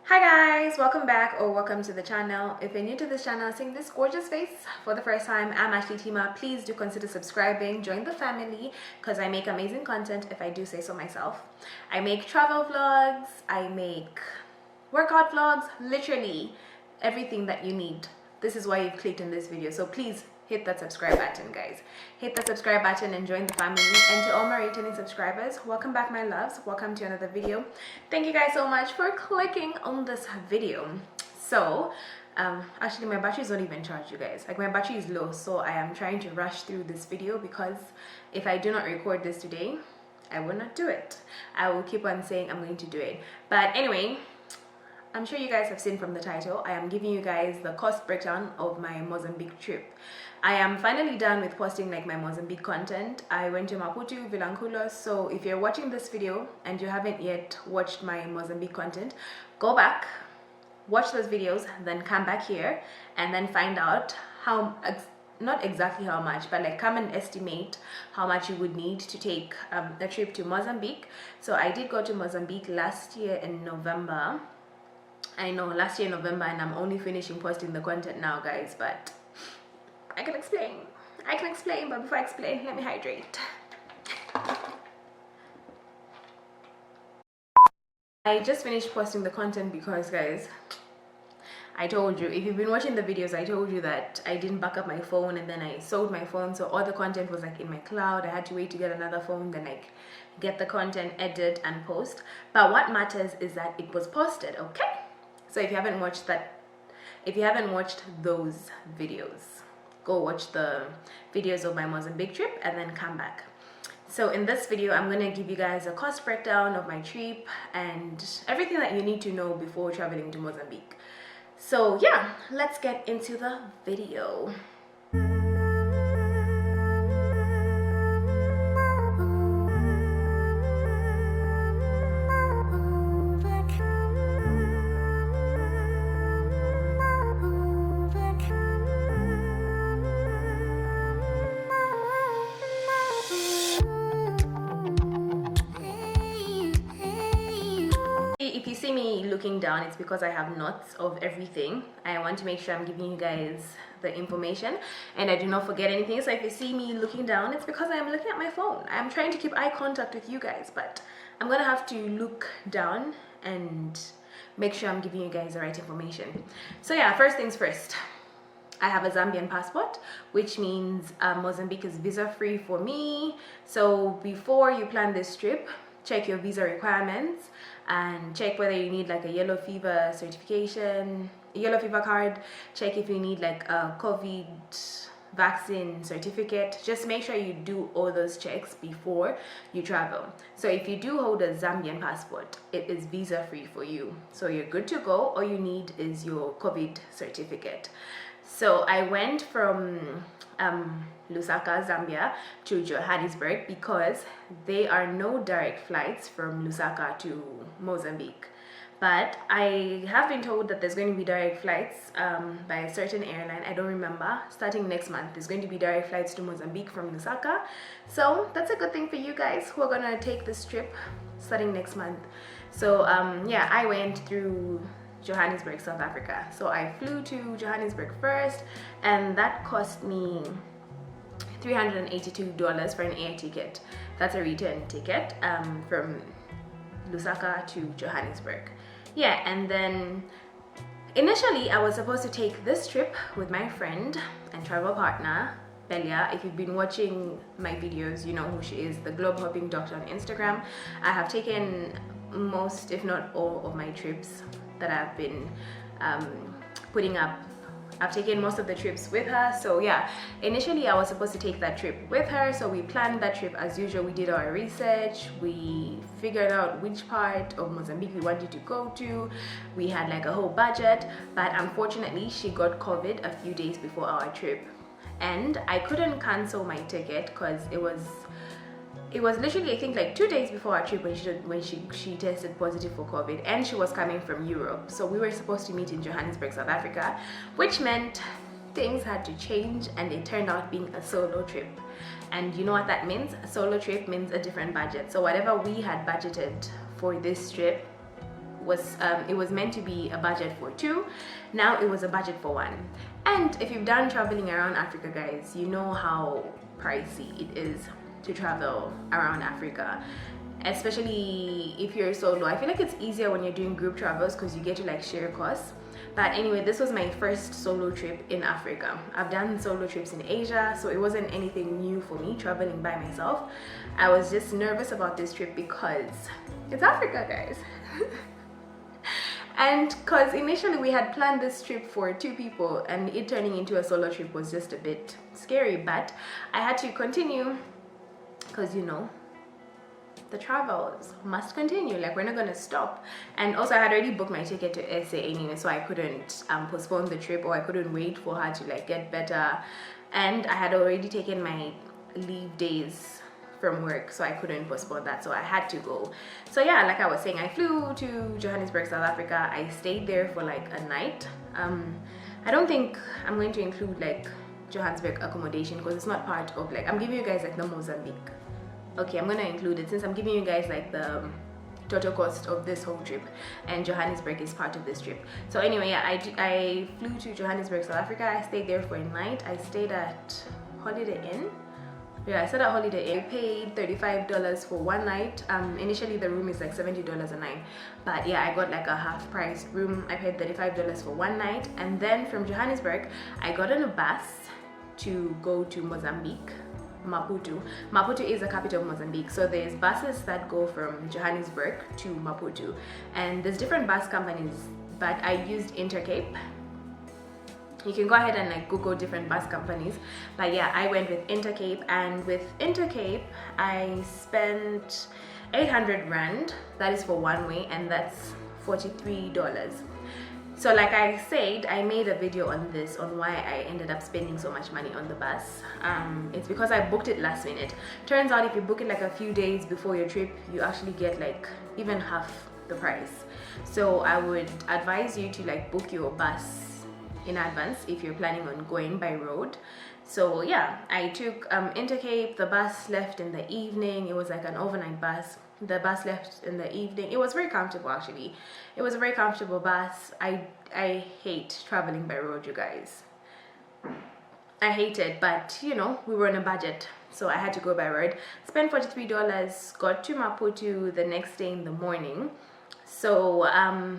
Hi guys, welcome back or welcome to the channel. If you're new to this channel, seeing this gorgeous face for the first time, I'm Ashley Tima. Please do consider subscribing, join the family, because I make amazing content if I do say so myself. I make travel vlogs, I make workout vlogs, literally everything that you need. This is why you've clicked in this video, so please hit that subscribe button, guys. Hit that subscribe button and join the family. And to all my returning subscribers, welcome back, my loves. Welcome to another video. Thank you guys so much for clicking on this video. So actually my battery is not even charged, you guys. Like, my battery is low, so I am trying to rush through this video, because if I do not record this today, I will not do it. I will keep on saying I'm going to do it. But anyway, I'm sure you guys have seen from the title, I am giving you guys the cost breakdown of my Mozambique trip. I am finally done with posting like my Mozambique content. I went to Maputo, Vilanculos, so if you're watching this video and you haven't yet watched my Mozambique content, go back, watch those videos, then come back here and then find out how, not exactly how much, but like come and estimate how much you would need to take a trip to Mozambique. So I did go to Mozambique last year in November. I know, last year in November, and I'm only finishing posting the content now, guys, but I can explain, but before I explain, let me hydrate. I just finished posting the content because, guys, I told you, if you've been watching the videos, I told you that I didn't back up my phone, and then I sold my phone, so all the content was like in my cloud. I had to wait to get another phone, then like get the content, edit and post. But what matters is that it was posted, okay? So if you haven't watched those videos, go watch the videos of my Mozambique trip and then come back. So in this video, I'm going to give you guys a cost breakdown of my trip and everything that you need to know before traveling to Mozambique. So yeah, let's get into the video. If you see me looking down, it's because I have notes of everything. I want to make sure I'm giving you guys the information and I do not forget anything. So if you see me looking down, it's because I am looking at my phone. I'm trying to keep eye contact with you guys, but I'm gonna have to look down and make sure I'm giving you guys the right information. So yeah, first things first, I have a Zambian passport, which means Mozambique is visa-free for me. So before you plan this trip, check your visa requirements and check whether you need like a yellow fever certification, yellow fever card. Check if you need like a COVID vaccine certificate. Just make sure you do all those checks before you travel. So if you do hold a Zambian passport, it is visa free for you, so you're good to go. All you need is your COVID certificate. So I went from Lusaka, Zambia to Johannesburg because there are no direct flights from Lusaka to Mozambique. But I have been told that there's going to be direct flights by a certain airline. I don't remember. Starting next month, there's going to be direct flights to Mozambique from Lusaka. So that's a good thing for you guys who are going to take this trip starting next month. So yeah, I went through Johannesburg, South Africa. So I flew to Johannesburg first, and that cost me $382 for an air ticket. That's a return ticket from Lusaka to Johannesburg. Yeah, and then initially I was supposed to take this trip with my friend and travel partner Belia. If you've been watching my videos, you know who she is, the globe hopping doctor on Instagram. I have taken most, if not all, of my trips that I've been putting up. I've taken most of the trips with her. So yeah, initially I was supposed to take that trip with her, so we planned that trip as usual. We did our research, we figured out which part of Mozambique we wanted to go to. We had like a whole budget, but unfortunately she got COVID a few days before our trip, and I couldn't cancel my ticket because it was literally, I think, like 2 days before our trip when she tested positive for COVID, and she was coming from Europe. So we were supposed to meet in Johannesburg, South Africa, which meant things had to change, and it turned out being a solo trip. And you know what that means? A solo trip means a different budget. So whatever we had budgeted for this trip was it was meant to be a budget for 2. Now it was a budget for 1. And if you've done traveling around Africa, guys, you know how pricey it is to travel around Africa, especially if you're solo. I feel like it's easier when you're doing group travels because you get to like share costs. But anyway, this was my first solo trip in Africa. I've done solo trips in Asia, so it wasn't anything new for me traveling by myself. I was just nervous about this trip because it's Africa, guys. And because initially we had planned this trip for 2 people, and it turning into a solo trip was just a bit scary, but I had to continue because, you know, the travels must continue. Like, we're not gonna stop. And also I had already booked my ticket to SA anyway, so I couldn't postpone the trip, or I couldn't wait for her to like get better. And I had already taken my leave days from work, so I couldn't postpone that, so I had to go. So yeah, like I was saying, I flew to Johannesburg, South Africa. I stayed there for like a night. I don't think I'm going to include like Johannesburg accommodation because it's not part of, like, I'm giving you guys like the Mozambique. Okay, I'm gonna include it since I'm giving you guys like the total cost of this whole trip, and Johannesburg is part of this trip. So anyway, yeah, I flew to Johannesburg, South Africa. I stayed there for a night. I stayed at Holiday Inn. Yeah, I stayed at Holiday Inn. I paid $35 for 1 night. Initially the room is like $70 a night, but yeah, I got like a half price room. I paid $35 for 1 night, and then from Johannesburg I got on a bus to go to Mozambique. Maputo. Maputo is the capital of Mozambique, so there's buses that go from Johannesburg to Maputo, and there's different bus companies, but I used Intercape. You can go ahead and like Google different bus companies, but yeah, I went with Intercape, and with Intercape I spent 800 Rand. That is for 1 way, and that's $43. So like I said, I made a video on this, on why I ended up spending so much money on the bus. It's because I booked it last minute. Turns out if you book it like a few days before your trip, you actually get like even half the price. So I would advise you to like book your bus in advance if you're planning on going by road. So yeah, I took Intercape. The bus left in the evening. It was like an overnight bus. The bus left in the evening. It was very comfortable, actually. It was a very comfortable bus. I hate traveling by road, you guys. I hate it, but you know, we were on a budget, so I had to go by road. Spent $43, got to Maputo the next day in the morning. So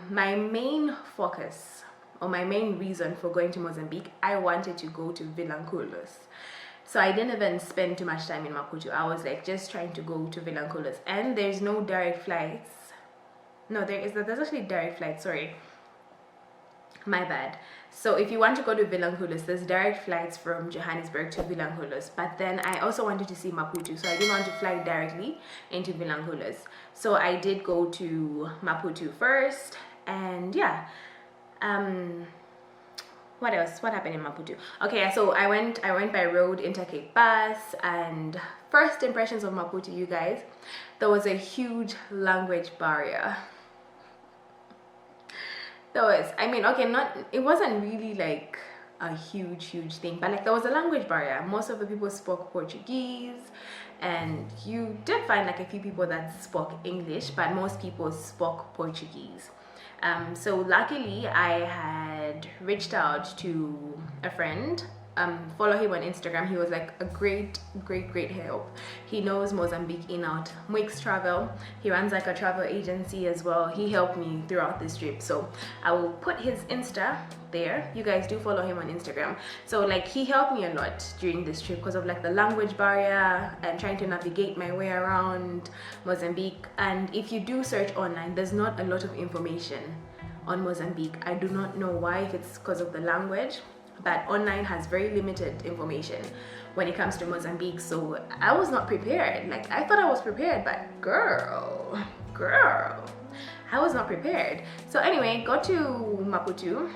my main focus, or my main reason for going to Mozambique, I wanted to go to Vilanculos. So I didn't even spend too much time in Maputo. I was like just trying to go to Vilanculos, and there's no direct flights. No, there's actually direct flights, sorry. My bad. So if you want to go to Vilanculos, there's direct flights from Johannesburg to Vilanculos, but then I also wanted to see Maputo, so I didn't want to fly directly into Vilanculos. So I did go to Maputo first, and yeah. What else? What happened in Maputo? Okay, so I went by road, Intercape bus, and first impressions of Maputo, you guys, there was a huge language barrier. There was, I mean, okay, it wasn't really like a huge thing, but like there was a language barrier. Most of the people spoke Portuguese, and you did find like a few people that spoke English, but most people spoke Portuguese. So luckily I had reached out to a friend, follow him on Instagram. He was like a great help. He knows Mozambique in out. Mwix Travel, he runs like a travel agency as well. He helped me throughout this trip, so I will put his Insta there. You guys do follow him on Instagram. So like he helped me a lot during this trip because of like the language barrier and trying to navigate my way around Mozambique. And if you do search online, there's not a lot of information on Mozambique. I do not know why, if it's because of the language, but online has very limited information when it comes to Mozambique. So I was not prepared. Like I thought I was prepared, but girl, I was not prepared. So anyway, got to Maputo,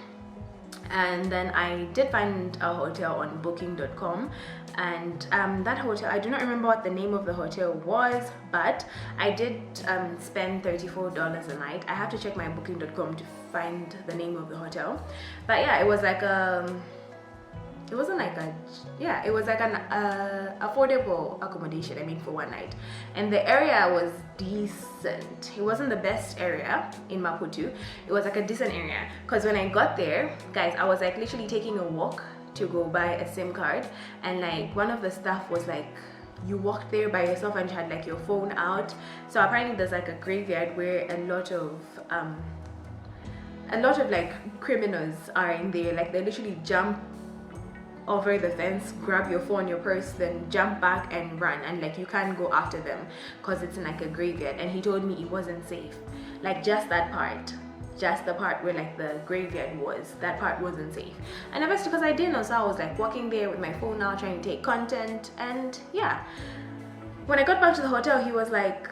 and then I did find a hotel on booking.com, and that hotel, I do not remember what the name of the hotel was, but I did spend $34 a night. I have to check my booking.com to find the name of the hotel, but yeah, it was like it wasn't like a, yeah, it was like an affordable accommodation, I mean, for one night. And the area was decent. It wasn't the best area in Maputo. It was like a decent area, because when I got there, guys, I was like literally taking a walk to go buy a SIM card, and like one of the staff was like, you walked there by yourself and you had like your phone out. So apparently there's like a graveyard where a lot of like criminals are in there. Like they literally jump over the fence, grab your phone, your purse, then jump back and run, and like you can't go after them because it's in like a graveyard. And he told me it wasn't safe, like just that part, just the part where like the graveyard was, that part wasn't safe. And obviously because I didn't know, so I was like walking there with my phone out trying to take content. And yeah, when I got back to the hotel, he was like,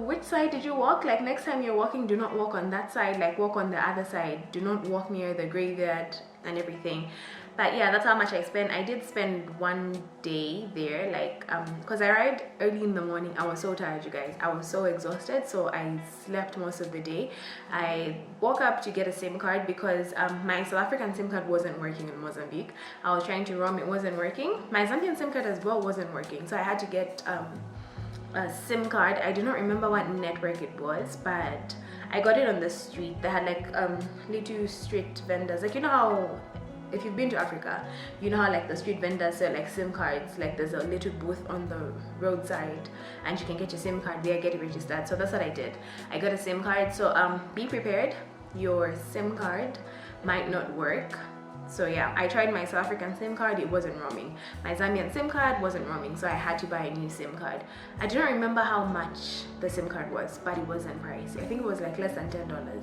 which side did you walk? Like next time you're walking, do not walk on that side, like walk on the other side, do not walk near the graveyard and everything. But yeah, that's how much I spent. I did spend one day there, like because I arrived early in the morning. I was so tired, you guys, I was so exhausted, so I slept most of the day. I woke up to get a SIM card because my South African SIM card wasn't working in Mozambique. I was trying to roam, it wasn't working. My Zambian SIM card as well wasn't working, so I had to get a SIM card. I do not remember what network it was, but I got it on the street. They had like little street vendors, like, you know how, if you've been to Africa, you know how like the street vendors sell like SIM cards, like there's a little booth on the roadside and you can get your SIM card there, get it registered. So that's what I did. I got a SIM card. So be prepared, your SIM card might not work. So yeah, I tried my South African SIM card, it wasn't roaming. My Zambian SIM card wasn't roaming, so I had to buy a new SIM card. I don't remember how much the SIM card was, but it wasn't pricey. I think it was like less than $10.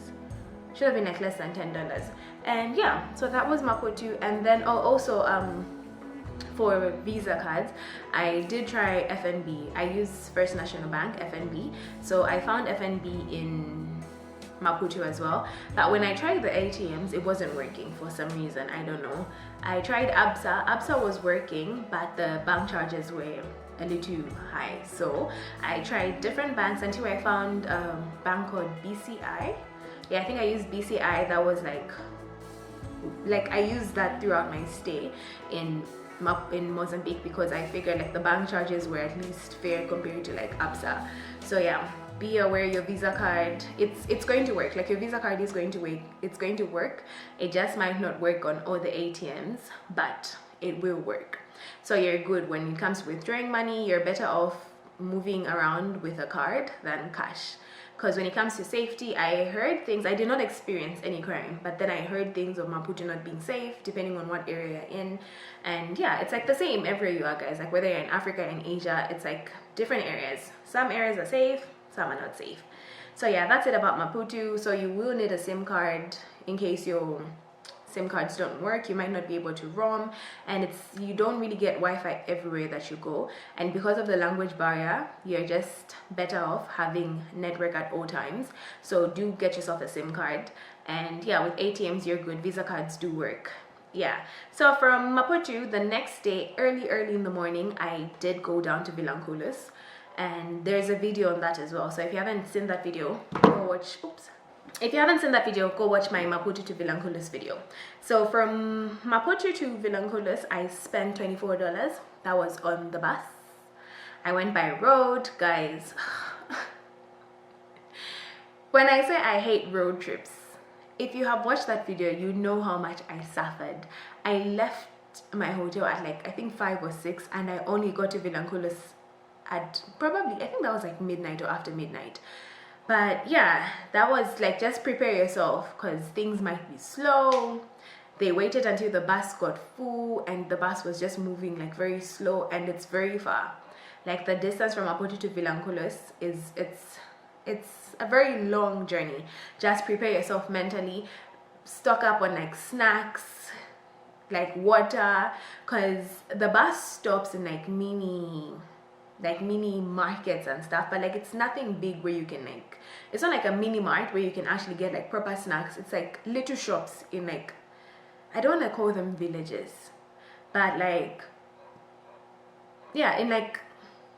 Should have been like less than $10. And yeah, so that was Maputo. And then also for Visa cards, I did try FNB. I use First National Bank, FNB. So I found FNB in Maputo as well. But when I tried the ATMs, it wasn't working for some reason, I don't know. I tried ABSA. ABSA was working, but the bank charges were a little high. So I tried different banks until I found a bank called BCI. Yeah, I think I used BCI. That was like I used that throughout my stay in Mozambique, because I figured like the bank charges were at least fair compared to like ABSA. So yeah, be aware your Visa card, it's going to work. Like your Visa card is going to work. It's going to work. It just might not work on all the ATMs, but it will work. So you're good when it comes to withdrawing money. You're better off moving around with a card than cash. Because when it comes to safety, I heard things. I did not experience any crime, but then I heard things of Maputo not being safe depending on what area you're in. And yeah, it's like the same everywhere you are, guys. Like whether you're in Africa, in Asia, it's like different areas. Some areas are safe, some are not safe. So yeah, that's it about Maputo. So you will need a SIM card in case your SIM cards don't work. You might not be able to roam, and you don't really get Wi-Fi everywhere that you go. And because of the language barrier, you're just better off having network at all times. So do get yourself a SIM card. And yeah, with ATMs you're good. Visa cards do work. Yeah, so from Maputo, the next day, early in the morning, I did go down to Vilanculos, and there's a video on that as well. So if you haven't seen that video, go watch. If you haven't seen that video, go watch my Maputo to Vilanculos video. So from Maputo to Vilanculos, I spent $24. That was on the bus. I went by road, guys. When I say I hate road trips, if you have watched that video, you know how much I suffered. I left my hotel at like, I think 5 or 6, and I only got to Vilanculos at probably, I think that was like midnight or after midnight. But yeah, that was like, just prepare yourself because things might be slow. They waited until the bus got full, and the bus was just moving like very slow, and it's very far. Like the distance from Maputo to Vilanculos it's a very long journey. Just prepare yourself mentally. Stock up on like snacks, like water, because the bus stops in like mini markets and stuff, but like it's nothing big where you can like, it's not like a mini mart where you can actually get like proper snacks. It's like little shops in like, I don't want to call them villages, but like, yeah, in like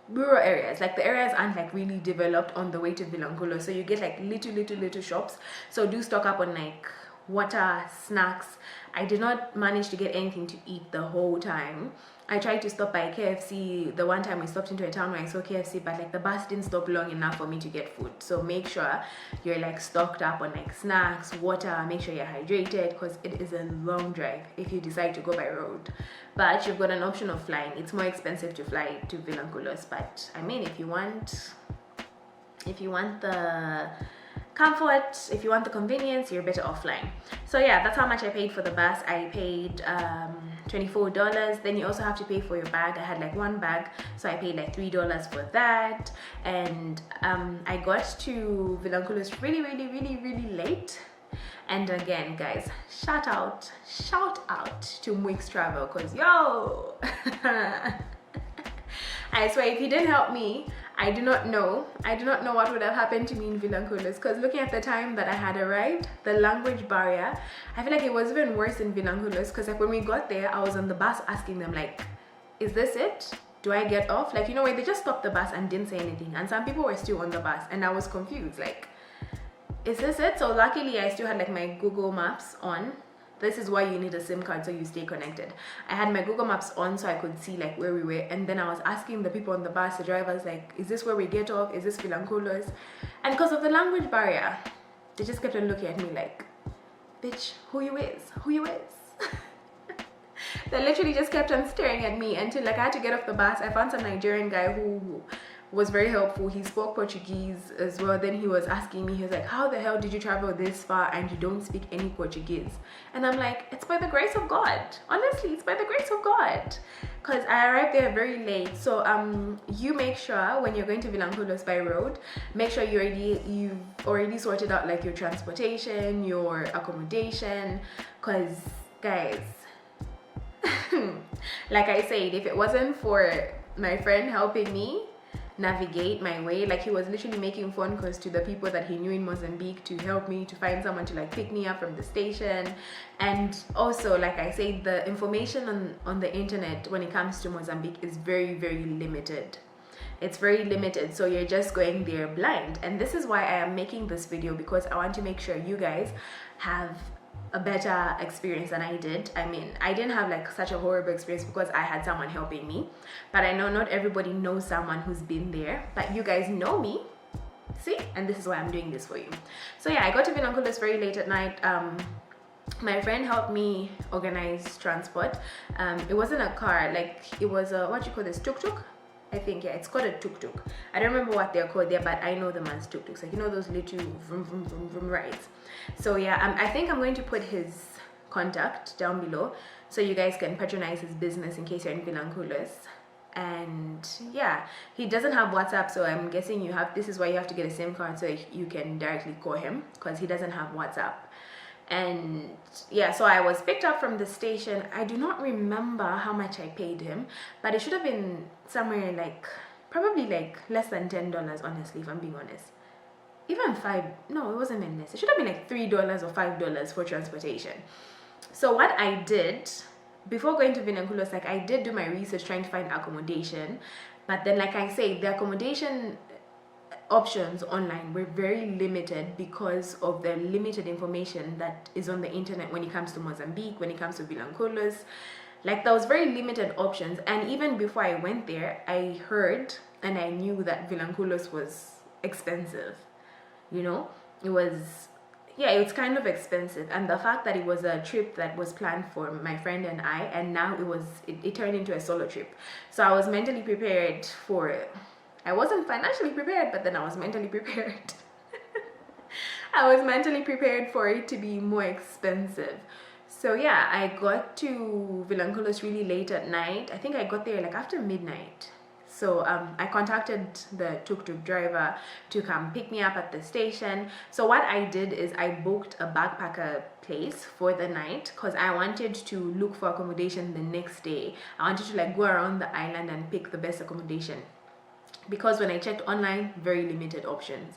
rural areas. Like the areas aren't like really developed on the way to Vilanculos, so you get like little shops. So do stock up on like water, snacks. I did not manage to get anything to eat the whole time. I tried to stop by KFC. The one time we stopped into a town where I saw KFC, but like the bus didn't stop long enough for me to get food. So make sure you're like stocked up on like snacks, water, make sure you're hydrated, because it is a long drive if you decide to go by road. But you've got an option of flying. It's more expensive to fly to Vilanculos, but I mean, if you want the comfort, if you want the convenience, you're better off flying. So yeah, that's how much I paid for the bus. I paid $24. Then you also have to pay for your bag. I had like one bag, so I paid like $3 for that. And I got to Vilanculos really late. And again, guys, shout out to Mwix Travel, because yo I swear, if he didn't help me, I do not know what would have happened to me in Vilanculos. Because looking at the time that I had arrived, the language barrier, I feel like it was even worse in Vilanculos. Because like when we got there, I was on the bus asking them like, is this it? Do I get off? Like, you know, where they just stopped the bus and didn't say anything, and some people were still on the bus, and I was confused, like, is this it? So luckily I still had like my Google Maps on. This is why you need a SIM card, so you stay connected. I had my Google Maps on so I could see like where we were, and then I was asking the people on the bus, the drivers, like, is this where we get off? Is this Vilanculos? And because of the language barrier, they just kept on looking at me like, bitch, who you is? They literally just kept on staring at me until like I had to get off the bus. I found some Nigerian guy who was very helpful. He spoke Portuguese as well. Then he was asking me, he was like, how the hell did you travel this far and you don't speak any Portuguese? And I'm like, it's by the grace of God. Honestly, it's by the grace of God. Because I arrived there very late. So you make sure when you're going to Vilanculos by road, make sure you've already sorted out like your transportation, your accommodation. Because guys, like I said, if it wasn't for my friend helping me navigate my way, like he was literally making phone calls to the people that he knew in Mozambique to help me to find someone to like pick me up from the station. And also, like I said, the information on the internet when it comes to Mozambique is very limited. It's very limited, so you're just going there blind. And this is why I am making this video, because I want to make sure you guys have a better experience than I did. I mean, I didn't have like such a horrible experience because I had someone helping me, but I know not everybody knows someone who's been there, but you guys know me, see? And this is why I'm doing this for you. So yeah, I got to Vilanculos very late at night. My friend helped me organize transport. It wasn't a car, like it was a, what you call this, tuk-tuk? I think, yeah, it's called a tuk-tuk. I don't remember what they're called there, but I know them as tuk-tuks. Like, you know, those little vroom, vroom, vroom, vroom rides. So yeah, I think I'm going to put his contact down below so you guys can patronize his business in case you're in Vilanculos. And yeah, he doesn't have WhatsApp, so I'm guessing this is why you have to get a SIM card so you can directly call him, because he doesn't have WhatsApp. And yeah, so I was picked up from the station. I do not remember how much I paid him, but it should have been somewhere like probably like less than $10, honestly, if I'm being honest. Even no, it wasn't even less. It should have been like $3 or $5 for transportation. So what I did before going to Vilanculos, like I did do my research trying to find accommodation, but then like I say, the accommodation options online were very limited because of the limited information that is on the internet when it comes to Mozambique, when it comes to Vilanculos. Like there was very limited options, and even before I went there, I heard and I knew that Vilanculos was expensive. You know, it's kind of expensive. And the fact that it was a trip that was planned for my friend and I, and now it turned into a solo trip. So I was mentally prepared for it. I wasn't financially prepared, but then I was mentally prepared. I was mentally prepared for it to be more expensive. So yeah, I got to Vilanculos really late at night. I think I got there like after midnight. So I contacted the tuk-tuk driver to come pick me up at the station. So what I did is I booked a backpacker place for the night because I wanted to look for accommodation the next day. I wanted to like go around the island and pick the best accommodation, because when I checked online, very limited options.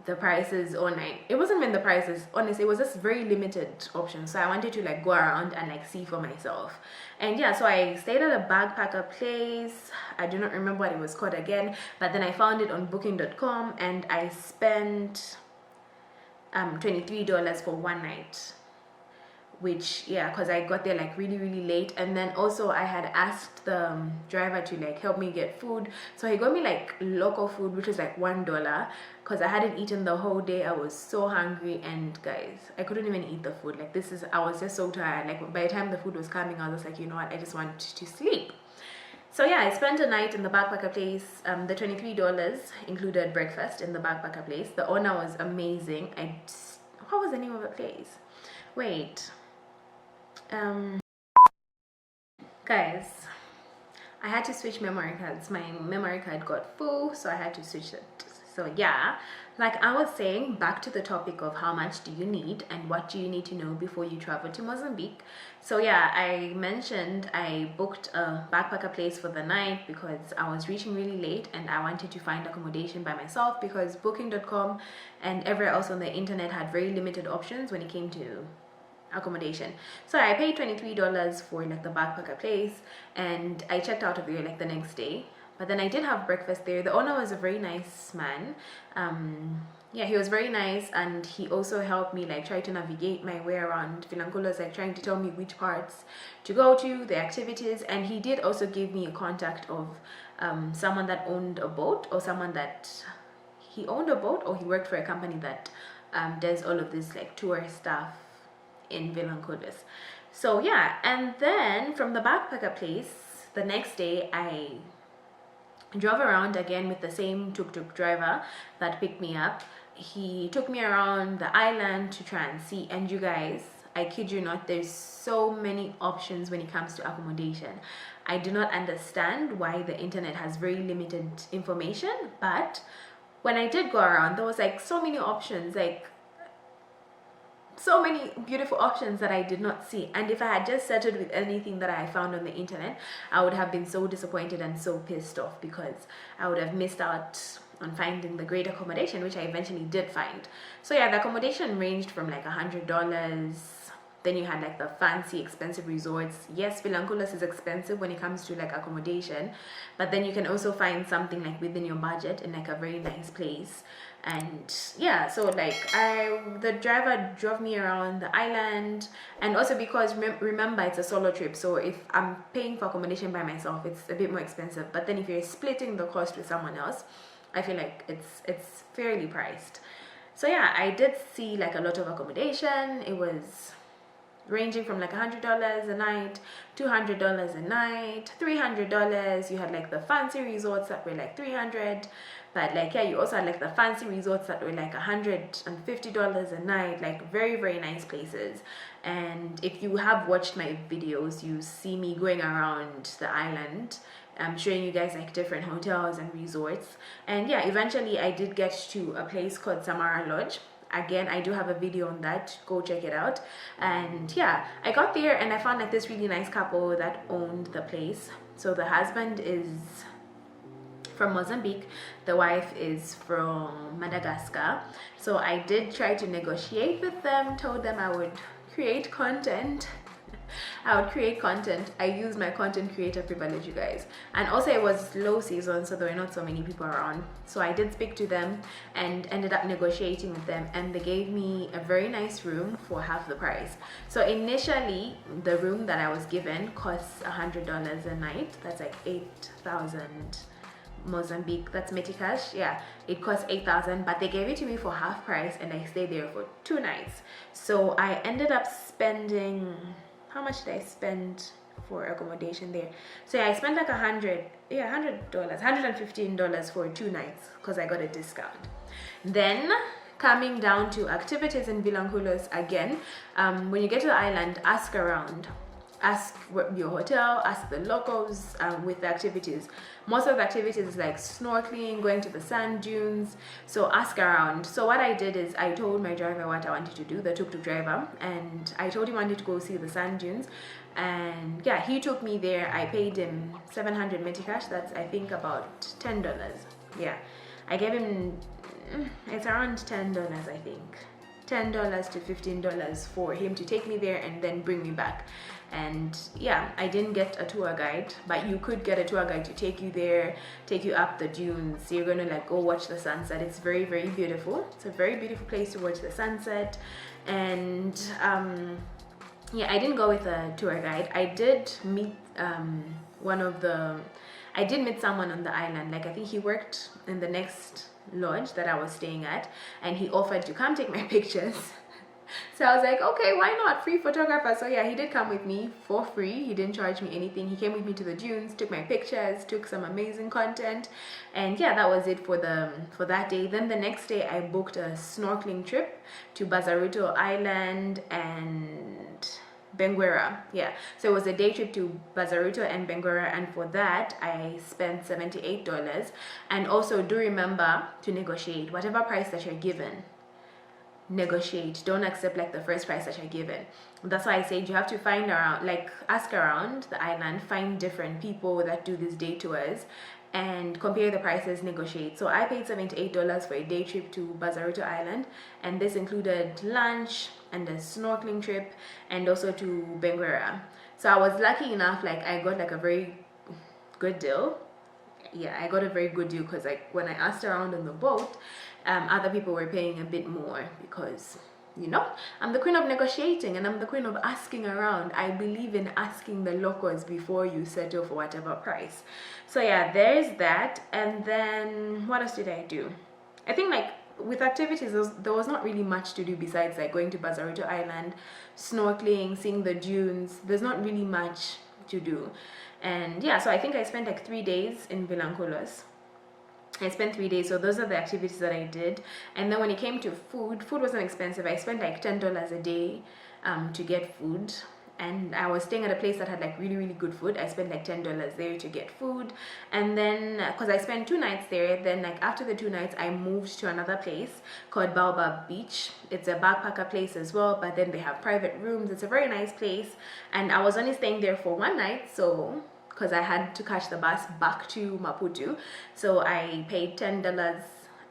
The prices online, it wasn't even the prices, honestly, it was just very limited options. So I wanted to like go around and like see for myself. And yeah, so I stayed at a backpacker place. I do not remember what it was called again, but then I found it on booking.com and I spent $23 for one night. which, yeah, because I got there like really late. And then also I had asked the driver to like help me get food, so he got me like local food, which was like $1, because I hadn't eaten the whole day. I was so hungry, and guys, I couldn't even eat the food. Like, I was just so tired. Like, by the time the food was coming, I was just like, you know what, I just want to sleep. So yeah, I spent a night in the backpacker place. The $23 included breakfast in the backpacker place. The owner was amazing. What was the name of the place? Wait. Guys, I had to switch memory cards. My memory card got full, so I had to switch it. So yeah, like I was saying, back to the topic of how much do you need and what do you need to know before you travel to Mozambique. So yeah, I mentioned I booked a backpacker place for the night because I was reaching really late and I wanted to find accommodation by myself, because booking.com and everywhere else on the internet had very limited options when it came to accommodation. So I paid $23 for like the backpacker place, and I checked out of there like the next day. But then I did have breakfast there. The owner was a very nice man. Yeah, he was very nice, and he also helped me like try to navigate my way around Vilanculos, like trying to tell me which parts to go to, the activities. And he did also give me a contact of someone that owned a boat, or he owned a boat, or he worked for a company that does all of this like tour stuff in Vilanculos. So yeah, and then from the backpacker place, the next day I drove around again with the same tuk-tuk driver that picked me up. He took me around the island to try and see, and you guys, I kid you not, there's so many options when it comes to accommodation. I do not understand why the internet has very limited information, but when I did go around, there was like so many options, like so many beautiful options that I did not see. And if I had just settled with anything that I found on the internet, I would have been so disappointed and so pissed off, because I would have missed out on finding the great accommodation, which I eventually did find. So yeah, the accommodation ranged from like $100. Then you had like the fancy expensive resorts. Yes, Vilanculos is expensive when it comes to like accommodation, but then you can also find something like within your budget in like a very nice place. And yeah, so like the driver drove me around the island. And also because remember, it's a solo trip, so if I'm paying for accommodation by myself, it's a bit more expensive. But then if you're splitting the cost with someone else, I feel like it's fairly priced. So yeah, I did see like a lot of accommodation. It was ranging from like $100 a night, $200 a night, $300. You had like the fancy resorts that were like $300, but like, yeah, you also had like the fancy resorts that were like $150 a night, like very nice places. And if you have watched my videos, you see me going around the island, showing you guys like different hotels and resorts. And yeah, eventually I did get to a place called Samara Lodge. Again, I do have a video on that, go check it out. And yeah, I got there and I found like this really nice couple that owned the place. So the husband is from Mozambique, the wife is from Madagascar. So I did try to negotiate with them, told them I would create content. I used my content creator privilege, you guys. And also it was low season, so there were not so many people around. So I did speak to them and ended up negotiating with them, and they gave me a very nice room for half the price. So initially, the room that I was given costs $100 a night. That's like 8,000 Mozambique, that's Metikash. Yeah, it cost 8,000, but they gave it to me for half price, and I stayed there for 2 nights. So I ended up spending, how much did I spend for accommodation there? So yeah, I spent like $115 for 2 nights because I got a discount. Then coming down to activities in Vilanculos again, when you get to the island, ask around. Ask your hotel, ask the locals with the activities. Most of the activities is like snorkeling, going to the sand dunes, so ask around. So what I did is I told my driver what I wanted to do, the tuk-tuk driver, and I told him I wanted to go see the sand dunes. And yeah, he took me there. I paid him 700 Metikash, that's I think about $10. Yeah, I gave him, it's around $10 I think. $10 to $15 for him to take me there and then bring me back. And yeah, I didn't get a tour guide, but you could get a tour guide to take you there, take you up the dunes. You're gonna like go watch the sunset. It's very beautiful. It's a very beautiful place to watch the sunset. And Yeah, I didn't go with a tour guide. I did meet I did meet someone on the island. Like, I think he worked in the next lodge that I was staying at, and he offered to come take my pictures. So I was like, okay, why not? Free photographer. So yeah, he did come with me for free. He didn't charge me anything. He came with me to the dunes, took my pictures, took some amazing content, and yeah, that was it for that day. Then the next day I booked a snorkeling trip to Bazaruto Island and Benguera. Yeah, so it was a day trip to Bazaruto and Benguera, and for that I spent $78. And also do remember to negotiate whatever price that you're given. Negotiate, don't accept like the first price that you're given. That's why I said you have to find around, like ask around the island, find different people that do this day tours and compare the prices, negotiate. So I paid $78 for a day trip to Bazaruto Island, and this included lunch and a snorkeling trip and also to Benguera. So I was lucky enough, like I got like a very good deal. Yeah, I got a very good deal because like when I asked around on the boat, other people were paying a bit more because, you know, I'm the queen of negotiating and I'm the queen of asking around. I believe in asking the locals before you settle for whatever price. So yeah, there's that. And then what else did I do? I think like with activities, there was not really much to do besides like going to Bazaruto Island, snorkeling, seeing the dunes. There's not really much to do. And yeah, so I think I spent like 3 days in Vilanculos. I spent 3 days, so those are the activities that I did. And then when it came to food wasn't expensive. I spent like $10 a day to get food, and I was staying at a place that had like really good food. I spent like $10 there to get food. And then because I spent 2 nights there, then like after the 2 nights I moved to another place called Baobab Beach. It's a backpacker place as well, but then they have private rooms. It's a very nice place, and I was only staying there for 1 night, so because I had to catch the bus back to Maputo, so I paid $10.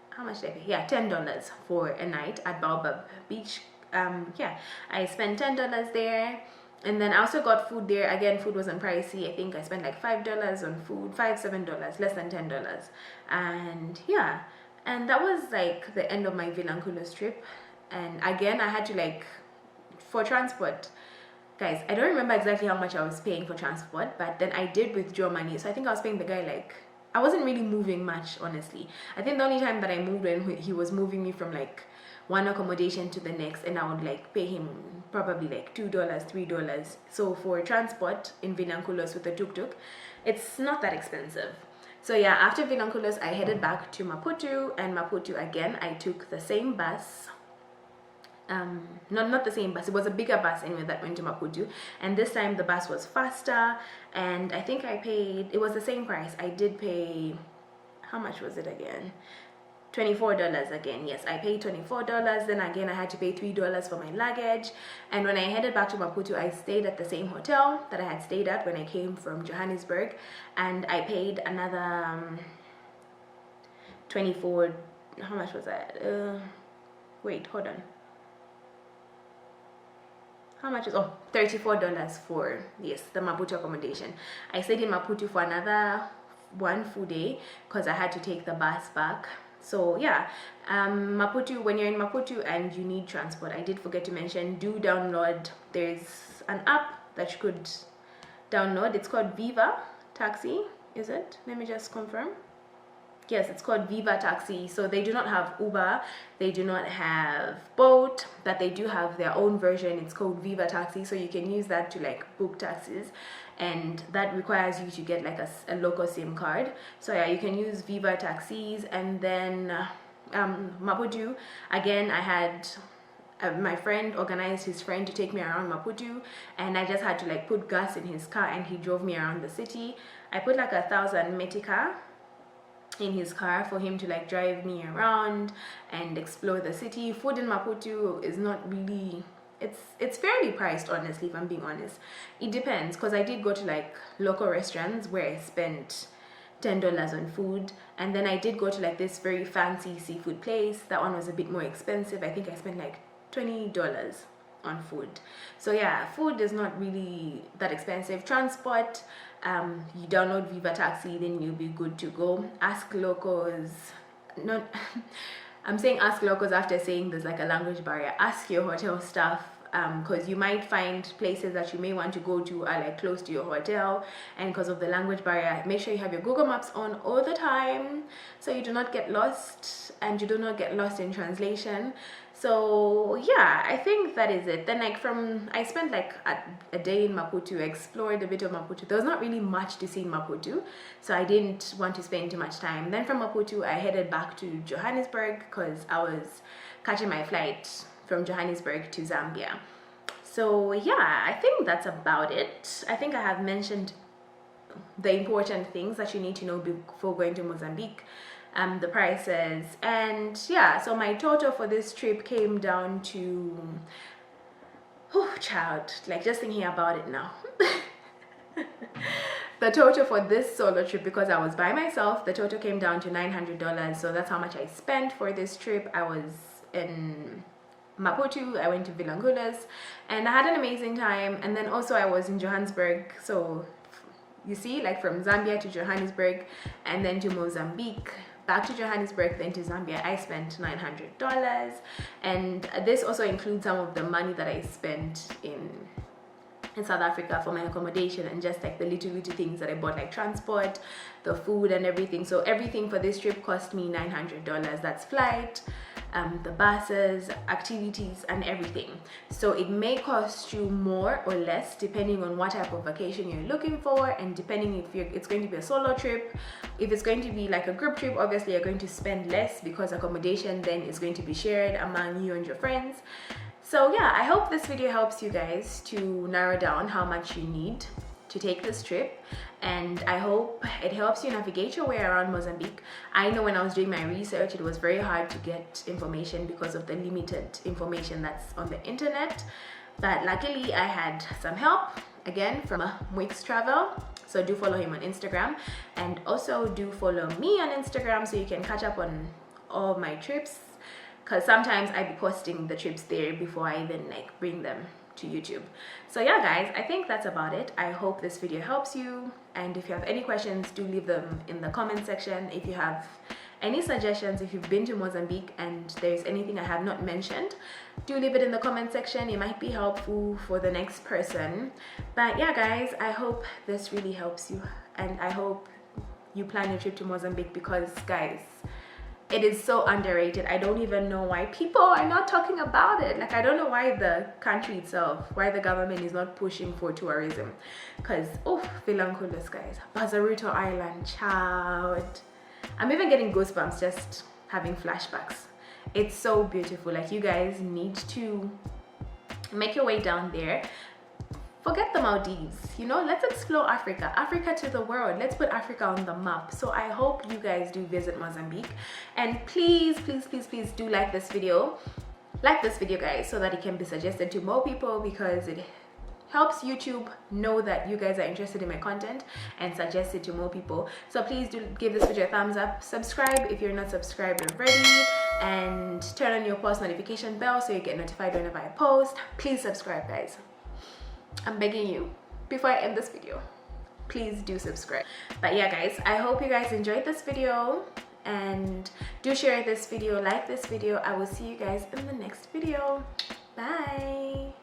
How much did I pay? Yeah, $10 for a night at Baobab Beach. Yeah, I spent $10 there, and then I also got food there. Again, food wasn't pricey. I think I spent like $5 on food, $7, less than $10, and yeah, and that was like the end of my Vilanculos trip. And again, I had to like for transport. Guys, I don't remember exactly how much I was paying for transport, but then I did withdraw money. So I think I was paying the guy like, I wasn't really moving much, honestly. I think the only time that I moved when he was moving me from like one accommodation to the next, and I would like pay him probably like $2, $3. So for transport in Vilanculos with a tuk-tuk, it's not that expensive. So yeah, after Vilanculos, I headed back to Maputo, and Maputo again, I took the same bus. Not the same bus, it was a bigger bus anyway that went to Maputo, and this time the bus was faster, and I think I paid, it was the same price. I did pay, how much was it again? $24 again. Yes, I paid $24. Then again I had to pay $3 for my luggage, and when I headed back to Maputo, I stayed at the same hotel that I had stayed at when I came from Johannesburg, and I paid another 24, how much was that? Wait, hold on. How much is, $34 for, yes, the Maputo accommodation. I stayed in Maputo for another 1 full day because I had to take the bus back. So yeah, Maputo, when you're in Maputo and you need transport, I did forget to mention, do download, there's an app that you could download. It's called Viva Taxi, is it? Let me just confirm. Yes, it's called Viva Taxi. So they do not have Uber, they do not have Bolt, but they do have their own version. It's called Viva Taxi, so you can use that to like book taxis, and that requires you to get like a local SIM card. So yeah, you can use Viva Taxis. And then Maputo, again, I had my friend organized his friend to take me around Maputo, and I just had to like put gas in his car and he drove me around the city. I put like 1,000 metica in his car for him to like drive me around and explore the city. Food in Maputo is not really, it's fairly priced, honestly, if I'm being honest. It depends, because I did go to like local restaurants where I spent $10 on food, and then I did go to like this very fancy seafood place. That one was a bit more expensive. I think I spent like $20 on food. So yeah, food is not really that expensive. Transport, you download Viva Taxi, then you'll be good to go. Ask locals. Not I'm saying ask locals after saying there's like a language barrier. Ask your hotel staff because you might find places that you may want to go to are like close to your hotel, and because of the language barrier, make sure you have your Google Maps on all the time so you do not get lost, and you do not get lost in translation. So yeah, I think that is it. Then like I spent like a day in Maputo, explored a bit of Maputo. There was not really much to see in Maputo, so I didn't want to spend too much time. Then from Maputo I headed back to Johannesburg because I was catching my flight from Johannesburg to Zambia. So yeah, I think that's about it. I think I have mentioned the important things that you need to know before going to Mozambique, the prices, and yeah, so my total for this trip came down to, oh child, like just thinking about it now. The total for this solo trip, because I was by myself, the total came down to $900. So that's how much I spent for this trip. I was in Maputo, I went to Vilangulas, and I had an amazing time. And then also I was in Johannesburg, so you see, like from Zambia to Johannesburg and then to Mozambique, back to Johannesburg, then to Zambia, I spent $900. And this also includes some of the money that I spent in South Africa for my accommodation, and just like the little things that I bought, like transport, the food and everything. So everything for this trip cost me $900. That's flight, the buses, activities and everything. So it may cost you more or less depending on what type of vacation you're looking for, and depending if it's going to be a solo trip. If it's going to be like a group trip, obviously you're going to spend less because accommodation then is going to be shared among you and your friends. So yeah, I hope this video helps you guys to narrow down how much you need to take this trip, and I hope it helps you navigate your way around Mozambique. I know when I was doing my research, it was very hard to get information because of the limited information that's on the internet, but luckily I had some help, again, from Mwix Travel. So do follow him on Instagram, and also do follow me on Instagram so you can catch up on all my trips, because sometimes I be posting the trips there before I even like bring them to YouTube. So yeah guys, I think that's about it. I hope this video helps you, and if you have any questions, do leave them in the comment section. If you have any suggestions, if you've been to Mozambique and there's anything I have not mentioned, do leave it in the comment section. It might be helpful for the next person. But yeah guys, I hope this really helps you, and I hope you plan your trip to Mozambique, because guys, it is so underrated. I don't even know why people are not talking about it. Like, I don't know why the country itself, why the government is not pushing for tourism. Because, oh, Vilankulas, guys. Bazaruto Island, child. I'm even getting goosebumps just having flashbacks. It's so beautiful. Like, you guys need to make your way down there. Forget the Maldives, you know, let's explore Africa to the world. Let's put Africa on the map. So I hope you guys do visit Mozambique, and please do like this video guys, so that it can be suggested to more people, because it helps YouTube know that you guys are interested in my content and suggest it to more people. So please do give this video a thumbs up, subscribe if you're not subscribed already, and turn on your post notification bell so you get notified whenever I post. Please subscribe guys, I'm begging you. Before I end this video, please do subscribe. But yeah guys, I hope you guys enjoyed this video, and do share this video, like this video. I will see you guys in the next video. Bye.